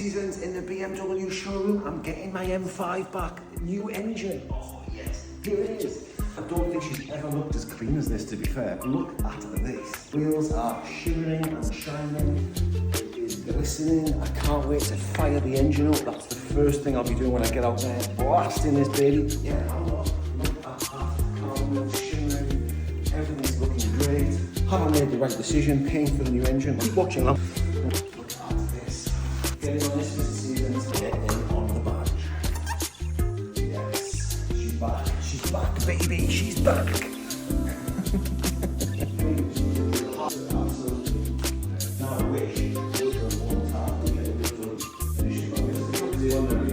Seasons in the BMW showroom. I'm getting my M5 back. New engine. Oh yes, here it is. I don't think she's ever looked as clean as this, to be fair. Look at this. Wheels are shimmering and shining. It is glistening. I can't wait to fire the engine up. That's the first thing I'll be doing when I get out there. Blasting this baby. Yeah, look at that. Car wheels shimmering. Everything's looking great. Have I made the right decision paying for the new engine? Keep watching that. Look at this. Getting on this season, getting on the badge. Yes, she's back. She's back, baby. She's back. Now I wish it was one time to get it done.